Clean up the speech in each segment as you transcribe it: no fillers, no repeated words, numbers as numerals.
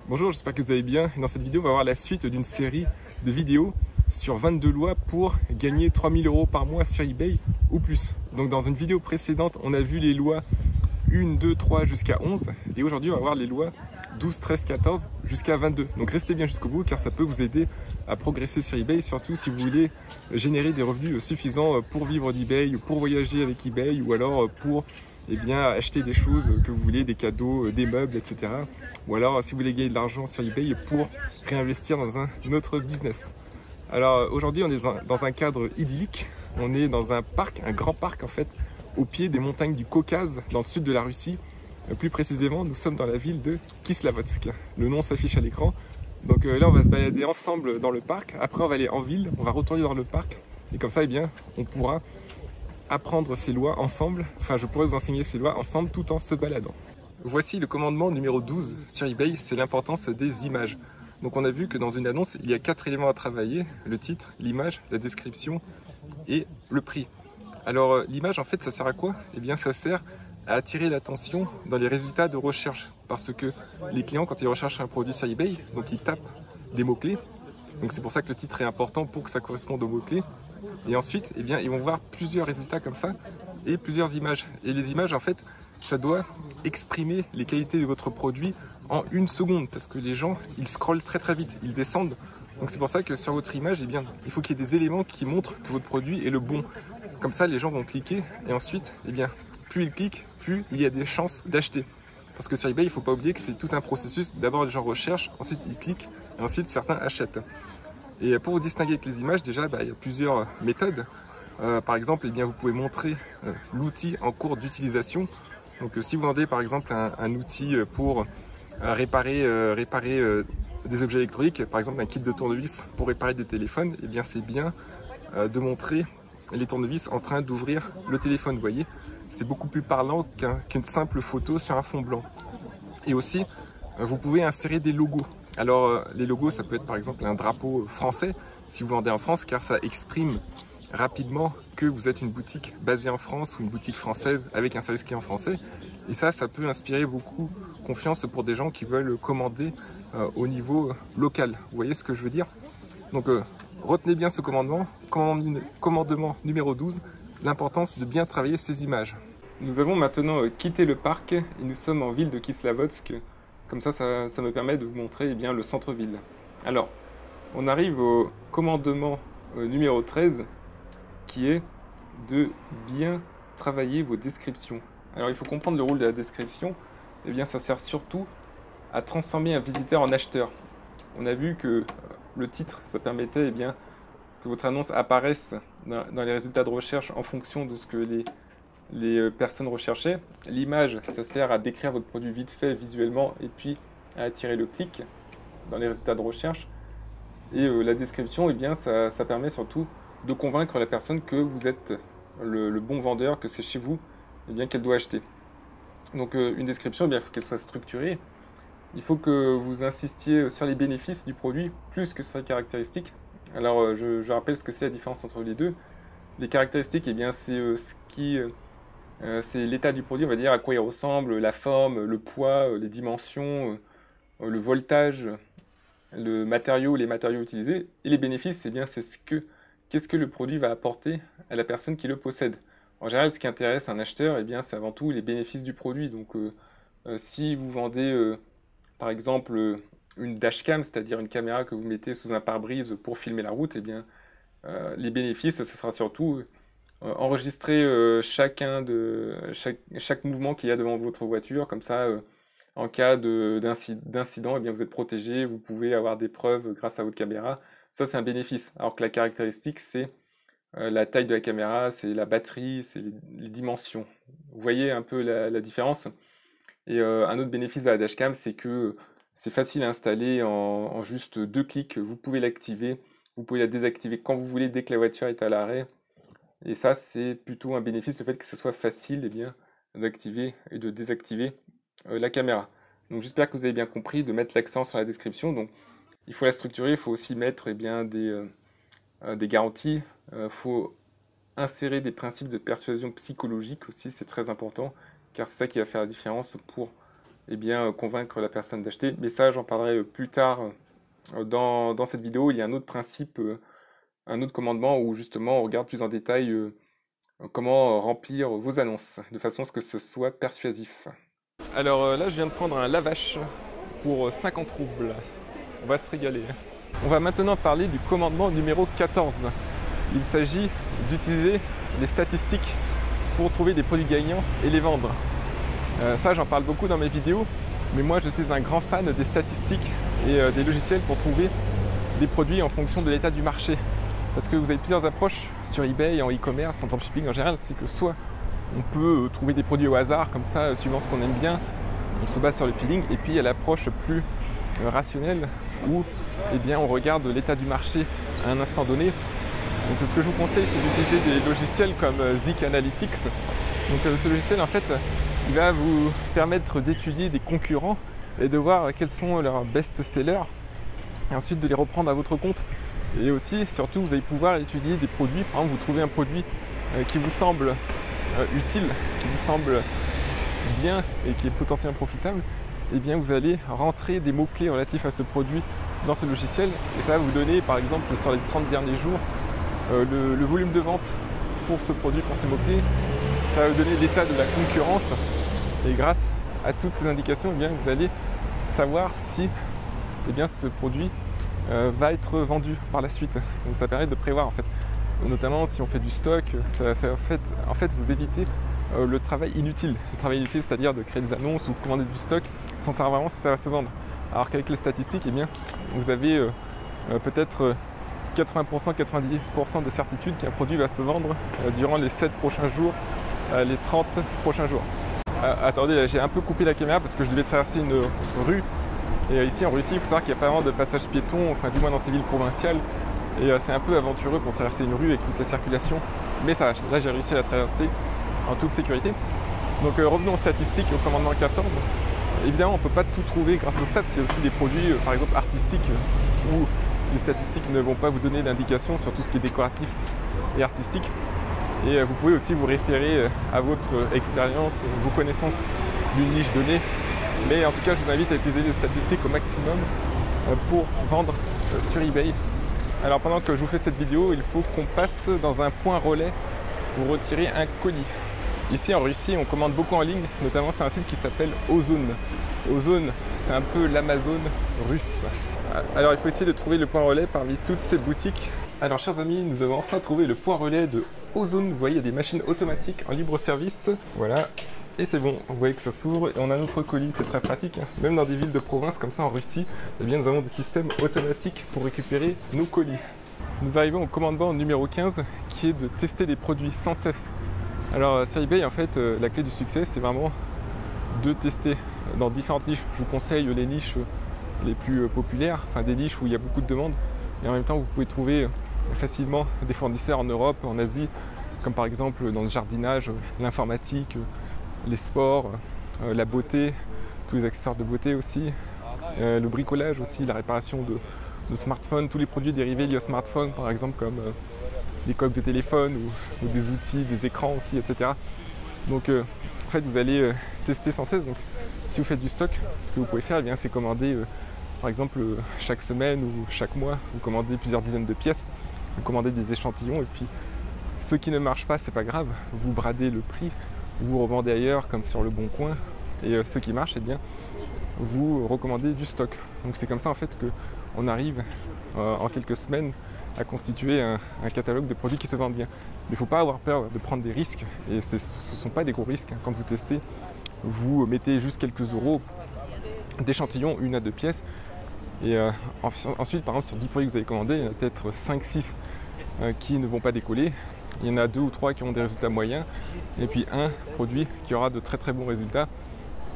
Bonjour, j'espère que vous allez bien. Dans cette vidéo, on va voir la suite d'une série de vidéos sur 22 lois pour gagner 3000 € par mois sur eBay ou plus. Donc dans une vidéo précédente, on a vu les lois 1, 2, 3 jusqu'à 11. Et aujourd'hui, on va voir les lois 12, 13, 14 jusqu'à 22. Donc restez bien jusqu'au bout car ça peut vous aider à progresser sur eBay, surtout si vous voulez générer des revenus suffisants pour vivre d'eBay, pour voyager avec eBay ou alors pour acheter des choses que vous voulez, des cadeaux, des meubles, etc. Ou alors si vous voulez gagner de l'argent sur eBay pour réinvestir dans un autre business. Alors aujourd'hui on est dans un cadre idyllique, on est dans un parc, un grand parc en fait, au pied des montagnes du Caucase, dans le sud de la Russie. Plus précisément, nous sommes dans la ville de Kislovodsk. Le nom s'affiche à l'écran. Donc là on va se balader ensemble dans le parc, après on va aller en ville, on va retourner dans le parc, et comme ça on pourra apprendre ces lois ensemble, enfin je pourrais vous enseigner ces lois ensemble tout en se baladant. Voici le commandement numéro 12 sur eBay, c'est l'importance des images. Donc on a vu que dans une annonce, il y a 4 éléments à travailler, le titre, l'image, la description et le prix. Alors l'image en fait ça sert à quoi? Eh bien ça sert à attirer l'attention dans les résultats de recherche, parce que les clients quand ils recherchent un produit sur eBay, donc ils tapent des mots-clés, donc c'est pour ça que le titre est important pour que ça corresponde aux mots-clés. Et ensuite, ils vont voir plusieurs résultats comme ça et plusieurs images. Et les images, en fait, ça doit exprimer les qualités de votre produit en 1 seconde, parce que les gens, ils scrollent très très vite, ils descendent. Donc c'est pour ça que sur votre image, il faut qu'il y ait des éléments qui montrent que votre produit est le bon. Comme ça, les gens vont cliquer et ensuite, plus ils cliquent, plus il y a des chances d'acheter. Parce que sur eBay, il ne faut pas oublier que c'est tout un processus. D'abord, les gens recherchent, ensuite ils cliquent et ensuite certains achètent. Et pour vous distinguer avec les images, déjà, il y a plusieurs méthodes. Par exemple, vous pouvez montrer l'outil en cours d'utilisation. Donc, si vous vendez par exemple un outil pour réparer des objets électroniques, par exemple un kit de tournevis pour réparer des téléphones, c'est bien de montrer les tournevis en train d'ouvrir le téléphone. Vous voyez, c'est beaucoup plus parlant qu'une simple photo sur un fond blanc. Et aussi, vous pouvez insérer des logos. Alors les logos, ça peut être par exemple un drapeau français si vous vendez en France, car ça exprime rapidement que vous êtes une boutique basée en France ou une boutique française avec un service client français. Et ça peut inspirer beaucoup confiance pour des gens qui veulent commander au niveau local. Vous voyez ce que je veux dire? Donc retenez bien ce commandement, commandement numéro 12, l'importance de bien travailler ces images. Nous avons maintenant quitté le parc et nous sommes en ville de Kislovodsk. Comme ça me permet de vous montrer le centre-ville. Alors, on arrive au commandement numéro 13, qui est de bien travailler vos descriptions. Alors, il faut comprendre le rôle de la description. Ça sert surtout à transformer un visiteur en acheteur. On a vu que le titre, ça permettait que votre annonce apparaisse dans les résultats de recherche en fonction de ce que les personnes recherchaient. L'image, ça sert à décrire votre produit vite fait visuellement et puis à attirer le clic dans les résultats de recherche. Et la description, ça permet surtout de convaincre la personne que vous êtes le bon vendeur, que c'est chez vous qu'elle doit acheter. Donc une description, il faut qu'elle soit structurée. Il faut que vous insistiez sur les bénéfices du produit plus que sur les caractéristiques. Alors je rappelle ce que c'est la différence entre les deux. Les caractéristiques, c'est l'état du produit, on va dire, à quoi il ressemble, la forme, le poids, les dimensions, le voltage, le matériau, les matériaux utilisés. Et les bénéfices, qu'est-ce que le produit va apporter à la personne qui le possède. En général, ce qui intéresse un acheteur, c'est avant tout les bénéfices du produit. Donc, si vous vendez, par exemple, une dashcam, c'est-à-dire une caméra que vous mettez sous un pare-brise pour filmer la route, les bénéfices, ce sera surtout enregistrer chaque mouvement qu'il y a devant votre voiture, comme ça en cas d'incident, vous êtes protégé, vous pouvez avoir des preuves grâce à votre caméra. Ça c'est un bénéfice, alors que la caractéristique c'est la taille de la caméra, c'est la batterie, c'est les dimensions. Vous voyez un peu la différence. Et un autre bénéfice de la dashcam, c'est que c'est facile à installer en juste 2 clics, vous pouvez l'activer, vous pouvez la désactiver quand vous voulez dès que la voiture est à l'arrêt. Et ça, c'est plutôt un bénéfice, le fait que ce soit facile d'activer et de désactiver la caméra. Donc j'espère que vous avez bien compris de mettre l'accent sur la description. Donc il faut la structurer, il faut aussi mettre des garanties. Il faut insérer des principes de persuasion psychologique aussi, c'est très important, car c'est ça qui va faire la différence pour eh bien, convaincre la personne d'acheter. Mais ça, j'en parlerai plus tard dans cette vidéo. Il y a un autre principe, un autre commandement où justement on regarde plus en détail comment remplir vos annonces de façon à ce que ce soit persuasif. Alors là, je viens de prendre un lavache pour 50 roubles. On va se régaler. On va maintenant parler du commandement numéro 14. Il s'agit d'utiliser les statistiques pour trouver des produits gagnants et les vendre. Ça, j'en parle beaucoup dans mes vidéos, mais moi je suis un grand fan des statistiques et des logiciels pour trouver des produits en fonction de l'état du marché. Parce que vous avez plusieurs approches sur eBay, en e-commerce, en dropshipping en général, c'est que soit on peut trouver des produits au hasard comme ça, suivant ce qu'on aime bien, on se base sur le feeling, et puis il y a l'approche plus rationnelle où eh bien, on regarde l'état du marché à un instant donné. Donc ce que je vous conseille, c'est d'utiliser des logiciels comme Zik Analytics. Donc ce logiciel, en fait, il va vous permettre d'étudier des concurrents et de voir quels sont leurs best-sellers, et ensuite de les reprendre à votre compte. Et aussi, surtout, vous allez pouvoir étudier des produits. Par exemple, vous trouvez un produit qui vous semble utile, qui vous semble bien et qui est potentiellement profitable, et bien vous allez rentrer des mots-clés relatifs à ce produit dans ce logiciel, et ça va vous donner, par exemple, sur les 30 derniers jours, le volume de vente pour ce produit, pour ces mots-clés. Ça va vous donner l'état de la concurrence, et grâce à toutes ces indications, eh bien, vous allez savoir si eh bien, ce produit va être vendu par la suite. Donc ça permet de prévoir en fait. Notamment si on fait du stock, ça en fait vous évitez le travail inutile. Le travail inutile, c'est-à-dire de créer des annonces ou commander du stock sans savoir vraiment si ça va se vendre. Alors qu'avec les statistiques, eh bien, vous avez peut-être 80%, 90% de certitude qu'un produit va se vendre durant les 7 prochains jours, les 30 prochains jours. Attendez, là, j'ai un peu coupé la caméra parce que je devais traverser une rue. Et ici en Russie, il faut savoir qu'il n'y a pas vraiment de passage piéton, enfin du moins dans ces villes provinciales. Et c'est un peu aventureux pour traverser une rue avec toute la circulation. Mais ça, là j'ai réussi à la traverser en toute sécurité. Donc revenons aux statistiques, au commandement 14. Évidemment, on ne peut pas tout trouver grâce aux stats. C'est aussi des produits, par exemple artistiques, où les statistiques ne vont pas vous donner d'indications sur tout ce qui est décoratif et artistique. Et vous pouvez aussi vous référer à votre expérience, vos connaissances d'une niche donnée. Mais en tout cas, je vous invite à utiliser les statistiques au maximum pour vendre sur eBay. Alors pendant que je vous fais cette vidéo, il faut qu'on passe dans un point relais pour retirer un colis. Ici en Russie, on commande beaucoup en ligne, notamment c'est un site qui s'appelle Ozon. Ozon, c'est un peu l'Amazon russe. Alors il faut essayer de trouver le point relais parmi toutes ces boutiques. Alors chers amis, nous avons enfin trouvé le point relais de Ozon. Vous voyez, il y a des machines automatiques en libre service. Voilà. Et c'est bon, vous voyez que ça s'ouvre et on a notre colis, c'est très pratique. Même dans des villes de province comme ça en Russie, eh bien, nous avons des systèmes automatiques pour récupérer nos colis. Nous arrivons au commandement numéro 15 qui est de tester des produits sans cesse. Alors sur eBay, en fait, la clé du succès, c'est vraiment de tester dans différentes niches. Je vous conseille les niches les plus populaires, enfin des niches où il y a beaucoup de demandes. Et en même temps, vous pouvez trouver facilement des fournisseurs en Europe, en Asie, comme par exemple dans le jardinage, l'informatique, les sports, la beauté, tous les accessoires de beauté aussi, le bricolage aussi, la réparation de smartphones, tous les produits dérivés liés au smartphone par exemple comme des coques de téléphone ou des outils, des écrans aussi, etc. Donc en fait vous allez tester sans cesse. Donc si vous faites du stock, ce que vous pouvez faire, eh bien, c'est commander par exemple chaque semaine ou chaque mois, vous commandez plusieurs dizaines de pièces, vous commandez des échantillons et puis ceux qui ne marchent pas, c'est pas grave, vous bradez le prix, vous revendez ailleurs comme sur le Bon Coin, et ceux qui marchent, eh bien, vous recommandez du stock. Donc c'est comme ça en fait qu'on arrive en quelques semaines à constituer un catalogue de produits qui se vendent bien. Mais il ne faut pas avoir peur de prendre des risques, et ce ne sont pas des gros risques. Quand vous testez, vous mettez juste quelques euros d'échantillons, 1 à 2 pièces, et ensuite par exemple sur 10 produits que vous avez commandés, il y en a peut-être 5-6 qui ne vont pas décoller. Il y en a 2 ou 3 qui ont des résultats moyens, et puis un produit qui aura de très très bons résultats.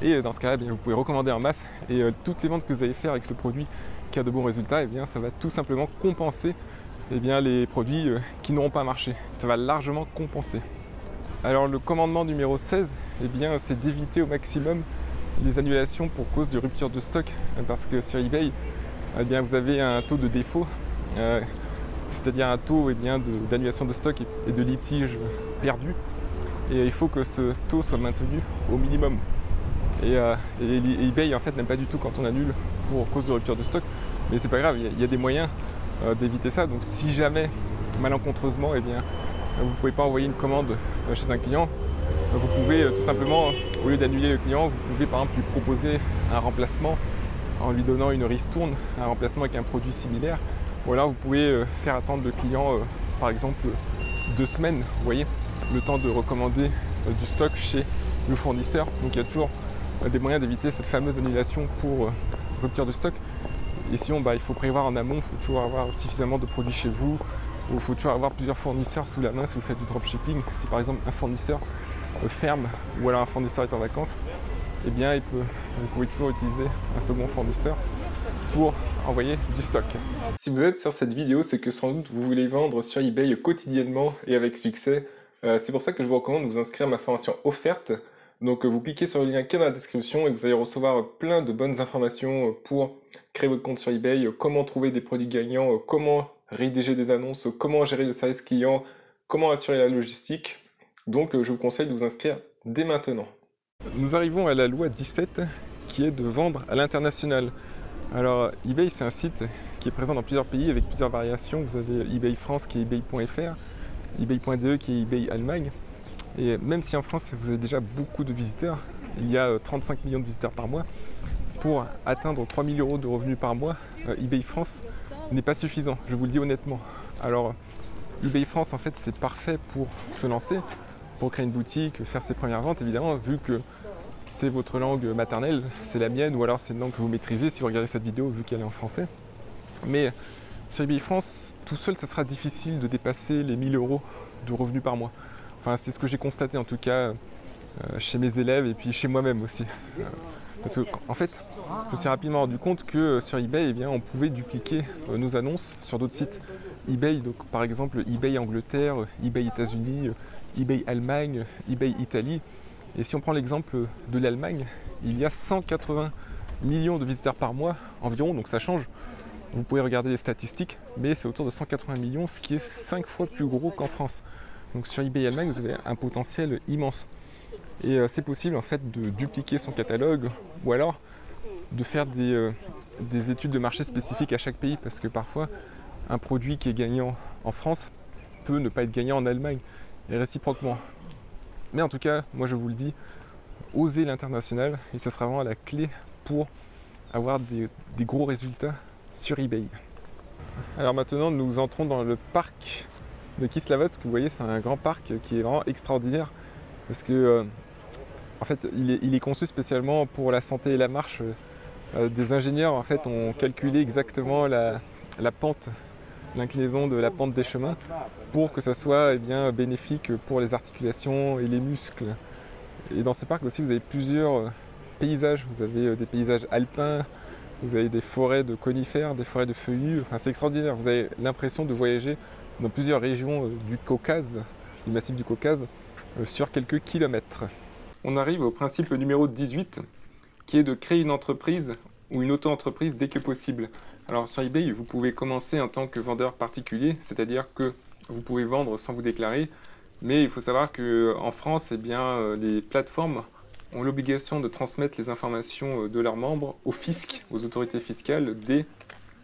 Et dans ce cas-là, vous pouvez recommander en masse, et toutes les ventes que vous allez faire avec ce produit qui a de bons résultats, et bien, ça va tout simplement compenser les produits qui n'auront pas marché. Ça va largement compenser. Alors le commandement numéro 16, c'est d'éviter au maximum les annulations pour cause de rupture de stock, parce que sur eBay, vous avez un taux de défaut. C'est-à-dire un taux d'annulation de stock et de litige perdu. Et il faut que ce taux soit maintenu au minimum. Et eBay en fait n'aime pas du tout quand on annule pour cause de rupture de stock. Mais c'est pas grave, il y a des moyens d'éviter ça. Donc si jamais malencontreusement, eh bien, vous ne pouvez pas envoyer une commande chez un client, vous pouvez tout simplement, au lieu d'annuler le client, vous pouvez par exemple lui proposer un remplacement en lui donnant une ristourne, un remplacement avec un produit similaire. Ou alors vous pouvez faire attendre le client par exemple 2 semaines, vous voyez, le temps de recommander du stock chez le fournisseur. Donc il y a toujours des moyens d'éviter cette fameuse annulation pour rupture de stock. Et sinon, il faut prévoir en amont, il faut toujours avoir suffisamment de produits chez vous, ou il faut toujours avoir plusieurs fournisseurs sous la main si vous faites du dropshipping. Si par exemple un fournisseur ferme ou alors un fournisseur est en vacances, eh bien vous pouvez toujours utiliser un second fournisseur pour envoyer du stock. Si vous êtes sur cette vidéo, c'est que sans doute vous voulez vendre sur eBay quotidiennement et avec succès. C'est pour ça que je vous recommande de vous inscrire à ma formation offerte. Donc vous cliquez sur le lien qui est dans la description et vous allez recevoir plein de bonnes informations pour créer votre compte sur eBay, comment trouver des produits gagnants, comment rédiger des annonces, comment gérer le service client, comment assurer la logistique. Donc je vous conseille de vous inscrire dès maintenant. Nous arrivons à la loi 17 qui est de vendre à l'international. Alors eBay, c'est un site qui est présent dans plusieurs pays avec plusieurs variations. Vous avez eBay France qui est ebay.fr, ebay.de qui est eBay Allemagne. Et même si en France vous avez déjà beaucoup de visiteurs, il y a 35 millions de visiteurs par mois, pour atteindre 3 000 € de revenus par mois, eBay France n'est pas suffisant, je vous le dis honnêtement. Alors eBay France en fait c'est parfait pour se lancer, pour créer une boutique, faire ses premières ventes évidemment, vu que c'est votre langue maternelle, c'est la mienne, ou alors c'est une langue que vous maîtrisez si vous regardez cette vidéo vu qu'elle est en français. Mais sur eBay France, tout seul ça sera difficile de dépasser les 1 000 € de revenus par mois. Enfin, c'est ce que j'ai constaté en tout cas chez mes élèves et puis chez moi-même aussi. Parce que en fait, je me suis rapidement rendu compte que sur eBay, eh bien, on pouvait dupliquer nos annonces sur d'autres sites eBay. Donc par exemple eBay Angleterre, eBay États-Unis, eBay Allemagne, eBay Italie. Et si on prend l'exemple de l'Allemagne, il y a 180 millions de visiteurs par mois environ, donc ça change. Vous pouvez regarder les statistiques, mais c'est autour de 180 millions, ce qui est 5 fois plus gros qu'en France. Donc sur eBay Allemagne, vous avez un potentiel immense. Et c'est possible en fait de dupliquer son catalogue ou alors de faire des études de marché spécifiques à chaque pays parce que parfois un produit qui est gagnant en France peut ne pas être gagnant en Allemagne et réciproquement. Mais en tout cas, moi je vous le dis, osez l'international et ce sera vraiment la clé pour avoir des gros résultats sur eBay. Alors maintenant nous entrons dans le parc de Kislavotsk. Vous voyez, c'est un grand parc qui est vraiment extraordinaire parce que en fait il est conçu spécialement pour la santé et la marche. Des ingénieurs en fait ont calculé exactement la pente, l'inclinaison de la pente des chemins pour que ça soit bien bénéfique pour les articulations et les muscles. Et dans ce parc aussi vous avez plusieurs paysages. Vous avez des paysages alpins, vous avez des forêts de conifères, des forêts de feuillus. Enfin, c'est extraordinaire. Vous avez l'impression de voyager dans plusieurs régions du Caucase, du massif du Caucase, sur quelques kilomètres. On arrive au principe numéro 18, qui est de créer une entreprise ou une auto-entreprise dès que possible. Alors sur eBay, vous pouvez commencer en tant que vendeur particulier, c'est-à-dire que vous pouvez vendre sans vous déclarer, mais il faut savoir qu'en France, eh bien, les plateformes ont l'obligation de transmettre les informations de leurs membres au fisc, aux autorités fiscales, dès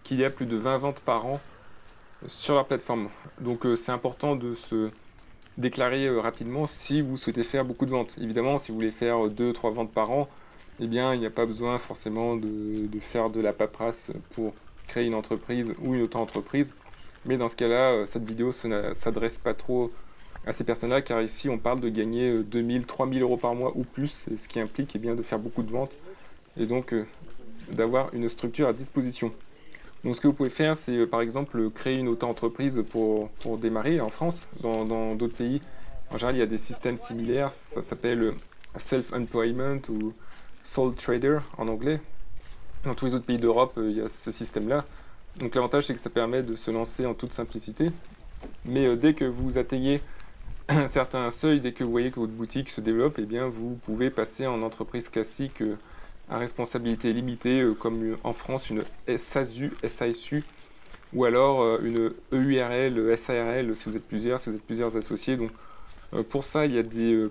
qu'il y a plus de 20 ventes par an sur leur plateforme. Donc c'est important de se déclarer rapidement si vous souhaitez faire beaucoup de ventes. Évidemment, si vous voulez faire 2-3 ventes par an, eh bien, il n'y a pas besoin forcément de faire de la paperasse pour créer une entreprise ou une auto-entreprise. Mais dans ce cas-là, cette vidéo ne s'adresse pas trop à ces personnes-là, car ici, on parle de gagner 2 000, 3 000 € par mois ou plus, et ce qui implique eh bien, de faire beaucoup de ventes et donc d'avoir une structure à disposition. Donc ce que vous pouvez faire, c'est par exemple créer une auto-entreprise pour démarrer en France. Dans d'autres pays, en général, il y a des systèmes similaires. Ça s'appelle self-employment ou sole trader en anglais. Dans tous les autres pays d'Europe, il y a ce système-là. Donc l'avantage, c'est que ça permet de se lancer en toute simplicité. Mais dès que vous atteignez un certain seuil, dès que vous voyez que votre boutique se développe, eh bien, vous pouvez passer en entreprise classique à responsabilité limitée, comme en France une SASU, SASU, ou alors une EURL, SARL si vous êtes plusieurs associés. Donc pour ça, il y a des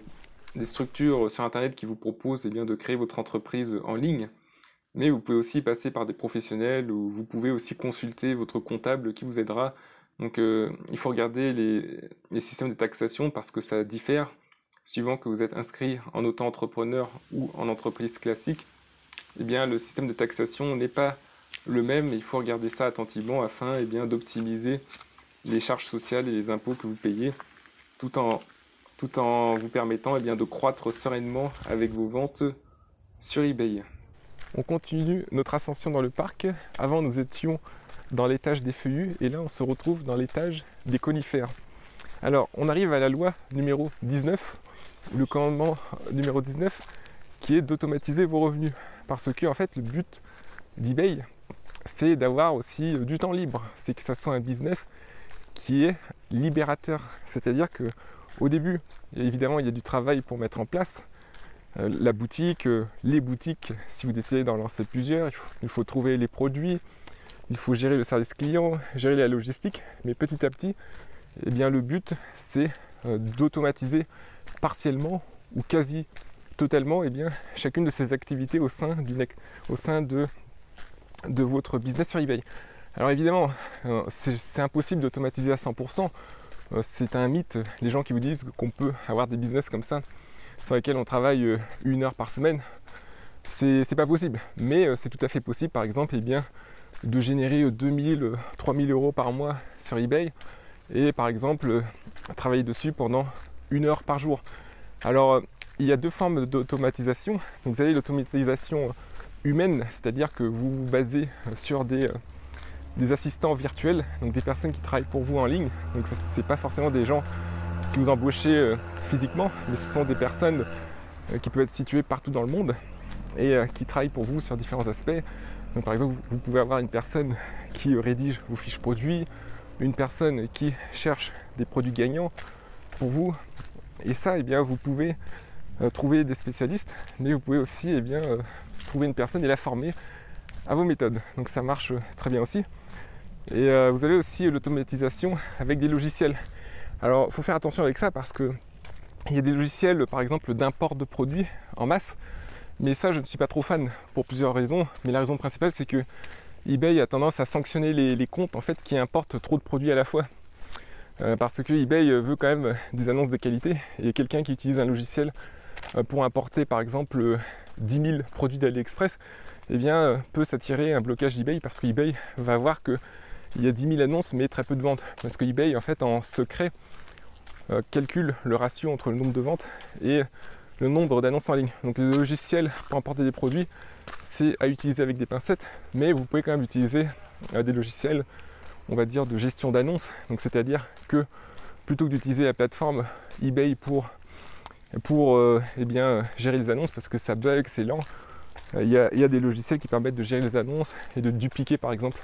des structures sur Internet qui vous proposent de créer votre entreprise en ligne, mais vous pouvez aussi passer par des professionnels ou vous pouvez aussi consulter votre comptable qui vous aidera. Donc il faut regarder les systèmes de taxation parce que ça diffère suivant que vous êtes inscrit en auto-entrepreneur ou en entreprise classique. Le système de taxation n'est pas le même et il faut regarder ça attentivement afin d'optimiser les charges sociales et les impôts que vous payez tout en vous permettant de croître sereinement avec vos ventes sur eBay. On continue notre ascension dans le parc. Avant, nous étions dans l'étage des feuillus et là, on se retrouve dans l'étage des conifères. Alors, on arrive à la loi numéro 19, le commandement numéro 19, qui est d'automatiser vos revenus. Parce que, en fait, le but d'eBay, c'est d'avoir aussi du temps libre. C'est que ça soit un business qui est libérateur. C'est-à-dire que au début, évidemment, il y a du travail pour mettre en place la boutique, les boutiques. Si vous décidez d'en lancer plusieurs, il faut trouver les produits, il faut gérer le service client, gérer la logistique. Mais petit à petit, le but, c'est d'automatiser partiellement ou quasi totalement chacune de ces activités au sein de votre business sur eBay. Alors évidemment, c'est impossible d'automatiser à 100%. C'est un mythe, les gens qui vous disent qu'on peut avoir des business comme ça, sur lesquels on travaille 1 heure par semaine. C'est pas possible, mais c'est tout à fait possible, par exemple, de générer 2000, 3000 euros par mois sur eBay et par exemple travailler dessus pendant 1 heure par jour. Alors il y a 2 formes d'automatisation. Vous avez l'automatisation humaine, c'est-à-dire que vous vous basez sur des assistants virtuels, donc des personnes qui travaillent pour vous en ligne. Donc ce n'est pas forcément des gens que vous embauchez physiquement, mais ce sont des personnes qui peuvent être situées partout dans le monde et qui travaillent pour vous sur différents aspects. Donc par exemple, vous pouvez avoir une personne qui rédige vos fiches produits, une personne qui cherche des produits gagnants pour vous. Et ça, vous pouvez trouver des spécialistes, mais vous pouvez aussi trouver une personne et la former à vos méthodes. Donc ça marche très bien aussi. Et vous avez aussi l'automatisation avec des logiciels. Alors il faut faire attention avec ça parce que il y a des logiciels par exemple d'import de produits en masse, mais ça je ne suis pas trop fan pour plusieurs raisons. Mais la raison principale, c'est que eBay a tendance à sanctionner les comptes en fait qui importent trop de produits à la fois. Parce que eBay veut quand même des annonces de qualité et quelqu'un qui utilise un logiciel pour importer par exemple 10 000 produits d'AliExpress peut s'attirer un blocage d'eBay parce que eBay va voir qu'il y a 10 000 annonces mais très peu de ventes. Parce que eBay en fait en secret calcule le ratio entre le nombre de ventes et le nombre d'annonces en ligne. Donc le logiciel pour importer des produits, c'est à utiliser avec des pincettes, mais vous pouvez quand même utiliser des logiciels, on va dire, de gestion d'annonces. Donc c'est-à-dire que plutôt que d'utiliser la plateforme eBay pour gérer les annonces parce que ça bug, c'est lent, il y a des logiciels qui permettent de gérer les annonces et de dupliquer par exemple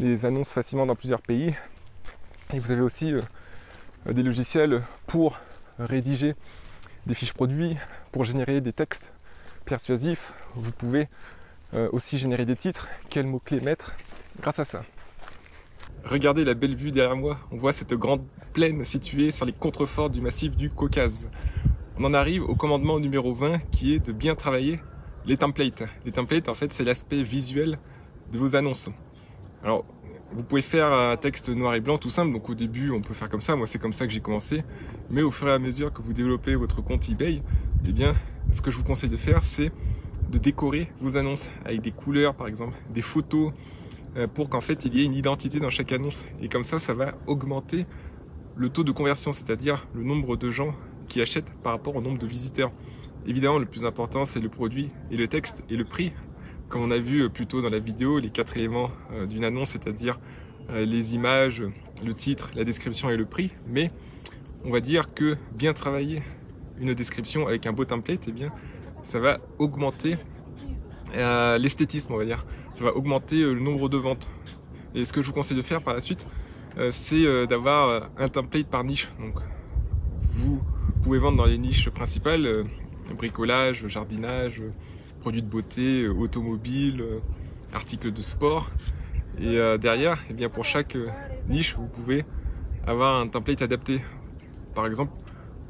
les annonces facilement dans plusieurs pays. Et vous avez aussi des logiciels pour rédiger des fiches produits, pour générer des textes persuasifs. Vous pouvez aussi générer des titres, quels mots-clés mettre grâce à ça. Regardez la belle vue derrière moi, on voit cette grande plaine située sur les contreforts du massif du Caucase. On en arrive au commandement numéro 20 qui est de bien travailler les templates. Les templates, en fait, c'est l'aspect visuel de vos annonces. Alors, vous pouvez faire un texte noir et blanc tout simple, donc au début on peut faire comme ça, moi c'est comme ça que j'ai commencé, mais au fur et à mesure que vous développez votre compte eBay, ce que je vous conseille de faire, c'est de décorer vos annonces avec des couleurs par exemple, des photos, pour qu'en fait il y ait une identité dans chaque annonce, et comme ça va augmenter le taux de conversion, c'est-à-dire le nombre de gens qui achètent par rapport au nombre de visiteurs. Évidemment, le plus important c'est le produit et le texte et le prix. Comme on a vu plus tôt dans la vidéo, les 4 éléments d'une annonce, c'est-à-dire les images, le titre, la description et le prix. Mais on va dire que bien travailler une description avec un beau template, ça va augmenter l'esthétisme, on va dire. Ça va augmenter le nombre de ventes. Et ce que je vous conseille de faire par la suite, c'est d'avoir un template par niche. Donc, vous pouvez vendre dans les niches principales, bricolage, jardinage, produits de beauté, automobile, articles de sport. Et derrière, pour chaque niche, vous pouvez avoir un template adapté. Par exemple,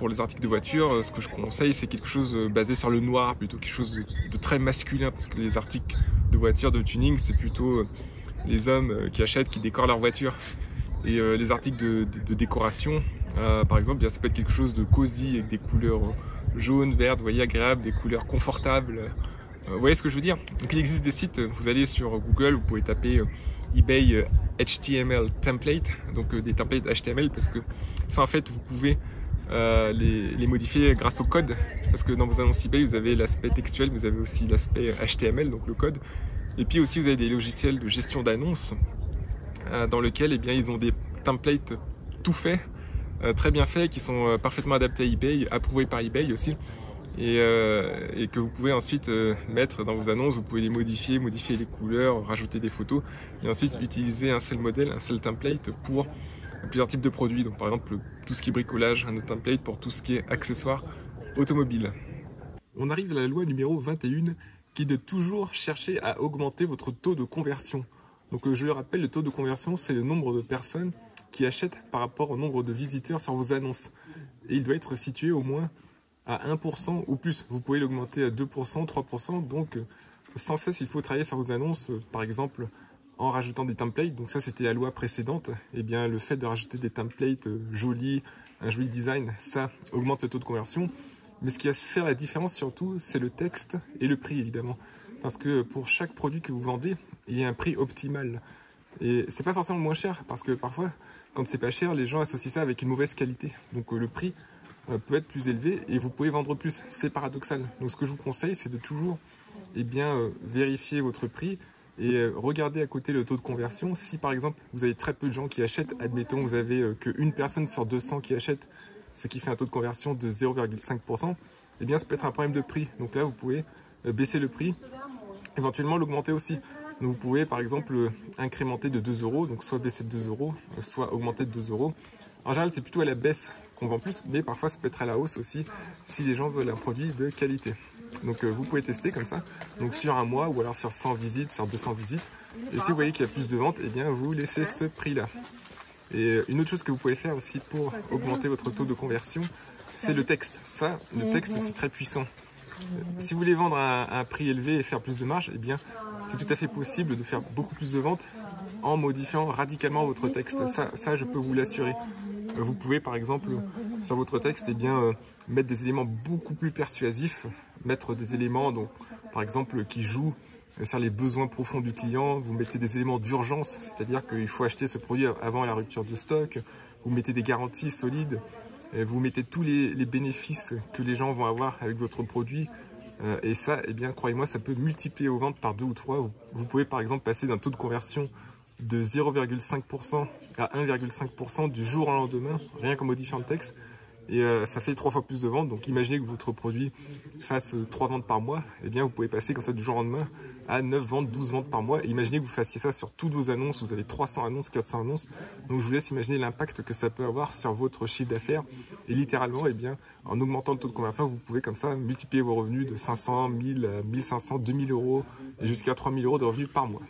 pour les articles de voiture, ce que je conseille, c'est quelque chose basé sur le noir, plutôt quelque chose de très masculin, parce que les articles de voiture, de tuning, c'est plutôt les hommes qui achètent, qui décorent leur voiture. Et les articles de décoration, par exemple, bien, ça peut être quelque chose de cosy, avec des couleurs jaunes, vertes, vous voyez, agréables, des couleurs confortables. Vous voyez ce que je veux dire? Donc il existe des sites, vous allez sur Google, vous pouvez taper eBay HTML template, donc des templates HTML, parce que ça en fait vous pouvez les modifier grâce au code, parce que dans vos annonces eBay vous avez l'aspect textuel, vous avez aussi l'aspect HTML, donc le code, et puis aussi vous avez des logiciels de gestion d'annonces dans lequel eh bien, ils ont des templates tout faits, très bien faits, qui sont parfaitement adaptés à eBay, approuvés par eBay aussi. Et que vous pouvez ensuite mettre dans vos annonces, vous pouvez les modifier les couleurs, rajouter des photos et ensuite utiliser un seul modèle, un seul template pour plusieurs types de produits. Donc par exemple tout ce qui est bricolage, un autre template pour tout ce qui est accessoires automobiles. On arrive à la loi numéro 21 qui est de toujours chercher à augmenter votre taux de conversion. Donc je le rappelle, le taux de conversion c'est le nombre de personnes qui achètent par rapport au nombre de visiteurs sur vos annonces. Et il doit être situé au moins à 1% ou plus. Vous pouvez l'augmenter à 2%, 3%. Donc, sans cesse, il faut travailler sur vos annonces, par exemple, en rajoutant des templates. Donc ça, c'était la loi précédente. Et bien, le fait de rajouter des templates jolis, un joli design, ça augmente le taux de conversion. Mais ce qui va faire la différence surtout, c'est le texte et le prix, évidemment. Parce que pour chaque produit que vous vendez, il y a un prix optimal. Et c'est pas forcément moins cher, parce que parfois, quand c'est pas cher, les gens associent ça avec une mauvaise qualité. Donc le prix peut être plus élevé et vous pouvez vendre plus. C'est paradoxal. Donc ce que je vous conseille, c'est de toujours vérifier votre prix et regarder à côté le taux de conversion. Si par exemple vous avez très peu de gens qui achètent, admettons vous avez qu'une personne sur 200 qui achète, ce qui fait un taux de conversion de 0,5%, eh bien ça peut être un problème de prix. Donc là vous pouvez baisser le prix, éventuellement l'augmenter aussi. Donc vous pouvez par exemple incrémenter de 2 euros, donc soit baisser de 2 euros, soit augmenter de 2 euros. En général c'est plutôt à la baisse qu'on vend plus, mais parfois ça peut être à la hausse aussi si les gens veulent un produit de qualité. Donc vous pouvez tester comme ça, donc sur un mois ou alors sur 100 visites, sur 200 visites. Et si vous voyez qu'il y a plus de ventes, eh bien vous laissez ce prix-là. Et une autre chose que vous pouvez faire aussi pour augmenter votre taux de conversion, c'est le texte. Ça, le texte, c'est très puissant. Si vous voulez vendre à un prix élevé et faire plus de marge, eh bien c'est tout à fait possible de faire beaucoup plus de ventes en modifiant radicalement votre texte. Ça je peux vous l'assurer. Vous pouvez par exemple sur votre texte mettre des éléments beaucoup plus persuasifs, mettre des éléments donc, par exemple qui jouent sur les besoins profonds du client, vous mettez des éléments d'urgence, c'est-à-dire qu'il faut acheter ce produit avant la rupture de stock, vous mettez des garanties solides, vous mettez tous les bénéfices que les gens vont avoir avec votre produit. Et ça, eh bien, croyez-moi, ça peut multiplier aux ventes par 2 ou 3. Vous pouvez par exemple passer d'un taux de conversion de 0,5% à 1,5% du jour au lendemain, rien qu'en modifiant le texte. Et ça fait 3 fois plus de ventes. Donc imaginez que votre produit fasse 3 ventes par mois. Eh bien, vous pouvez passer comme ça du jour au lendemain à 9 ventes, 12 ventes par mois. Et imaginez que vous fassiez ça sur toutes vos annonces. Vous avez 300 annonces, 400 annonces. Donc je vous laisse imaginer l'impact que ça peut avoir sur votre chiffre d'affaires. Et littéralement, eh bien, en augmentant le taux de conversion, vous pouvez comme ça multiplier vos revenus de 500, 1000, 1500, 2000 euros et jusqu'à 3000 euros de revenus par mois.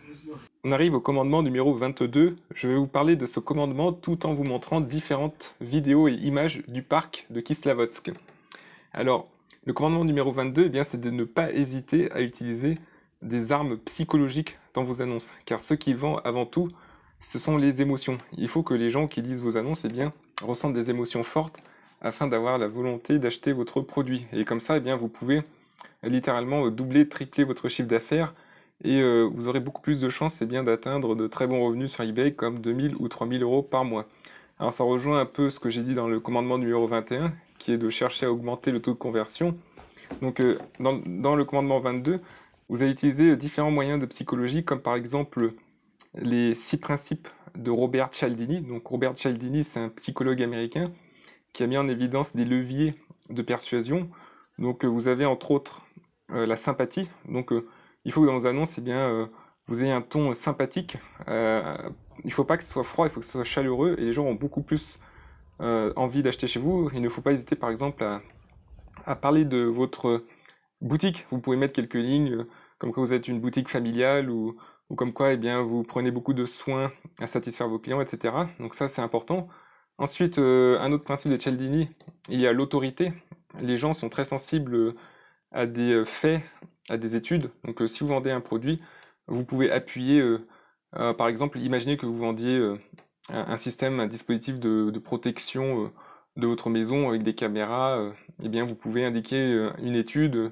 On arrive au commandement numéro 22. Je vais vous parler de ce commandement tout en vous montrant différentes vidéos et images du parc de Kislovodsk. Alors, le commandement numéro 22, eh bien, c'est de ne pas hésiter à utiliser des armes psychologiques dans vos annonces. Car ce qui vend avant tout, ce sont les émotions. Il faut que les gens qui lisent vos annonces eh bien, ressentent des émotions fortes afin d'avoir la volonté d'acheter votre produit. Et comme ça, eh bien, vous pouvez littéralement doubler, tripler votre chiffre d'affaires et vous aurez beaucoup plus de chances d'atteindre de très bons revenus sur eBay comme 2000 ou 3000 euros par mois. Alors ça rejoint un peu ce que j'ai dit dans le commandement numéro 21, qui est de chercher à augmenter le taux de conversion. Donc dans le commandement 22, vous allez utiliser différents moyens de psychologie, comme par exemple les 6 principes de Robert Cialdini. Donc Robert Cialdini, c'est un psychologue américain qui a mis en évidence des leviers de persuasion. Donc vous avez entre autres la sympathie. Donc il faut que dans vos annonces, vous ayez un ton sympathique. Il ne faut pas que ce soit froid, il faut que ce soit chaleureux et les gens ont beaucoup plus envie d'acheter chez vous. Il ne faut pas hésiter par exemple à parler de votre boutique. Vous pouvez mettre quelques lignes comme quoi vous êtes une boutique familiale ou comme quoi vous prenez beaucoup de soins à satisfaire vos clients, etc. Donc ça c'est important. Ensuite, un autre principe de Cialdini, il y a l'autorité. Les gens sont très sensibles à des faits, à des études. Donc, si vous vendez un produit, vous pouvez appuyer, par exemple, imaginez que vous vendiez un système, un dispositif de protection de votre maison avec des caméras. Eh bien, vous pouvez indiquer une étude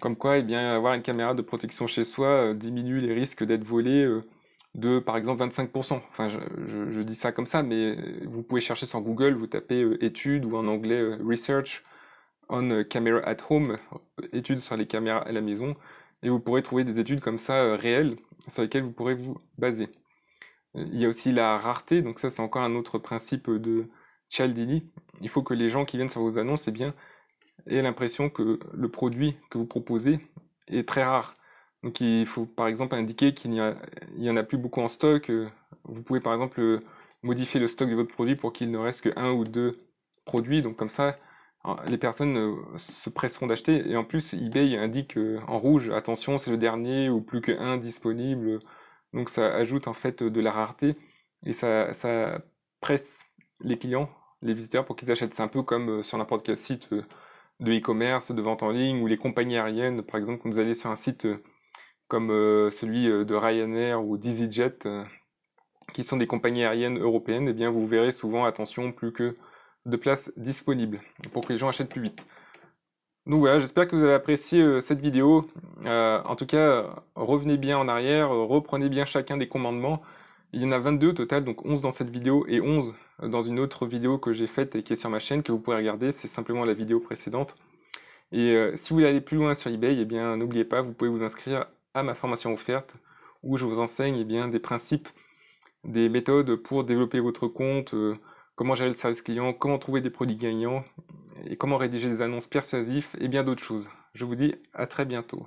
comme quoi, eh bien, avoir une caméra de protection chez soi diminue les risques d'être volé de, par exemple, 25%. Enfin, je dis ça comme ça, mais vous pouvez chercher sur Google, vous tapez études ou en anglais research on camera at home, études sur les caméras à la maison, et vous pourrez trouver des études comme ça réelles sur lesquelles vous pourrez vous baser. Il y a aussi la rareté, donc ça c'est encore un autre principe de Cialdini. Il faut que les gens qui viennent sur vos annonces eh bien, aient l'impression que le produit que vous proposez est très rare. Donc il faut par exemple indiquer qu'il y en a plus beaucoup en stock. Vous pouvez par exemple modifier le stock de votre produit pour qu'il ne reste que un ou deux produits. Donc comme ça, les personnes se presseront d'acheter. Et en plus, eBay indique en rouge, attention, c'est le dernier ou plus qu'un disponible. Donc ça ajoute en fait de la rareté et ça presse les clients, les visiteurs pour qu'ils achètent. C'est un peu comme sur n'importe quel site de e-commerce, de vente en ligne ou les compagnies aériennes. Par exemple, quand vous allez sur un site comme celui de Ryanair ou d'EasyJet, qui sont des compagnies aériennes européennes, eh bien vous verrez souvent, attention, plus que de places disponibles pour que les gens achètent plus vite. Donc voilà, j'espère que vous avez apprécié cette vidéo. En tout cas, revenez bien en arrière, reprenez bien chacun des commandements. Il y en a 22 au total, donc 11 dans cette vidéo et 11 dans une autre vidéo que j'ai faite et qui est sur ma chaîne, que vous pourrez regarder, c'est simplement la vidéo précédente. Et si vous voulez aller plus loin sur eBay, eh bien n'oubliez pas, vous pouvez vous inscrire à ma formation offerte, où je vous enseigne eh bien, des principes, des méthodes pour développer votre compte, comment gérer le service client, comment trouver des produits gagnants, et comment rédiger des annonces persuasives et bien d'autres choses. Je vous dis à très bientôt.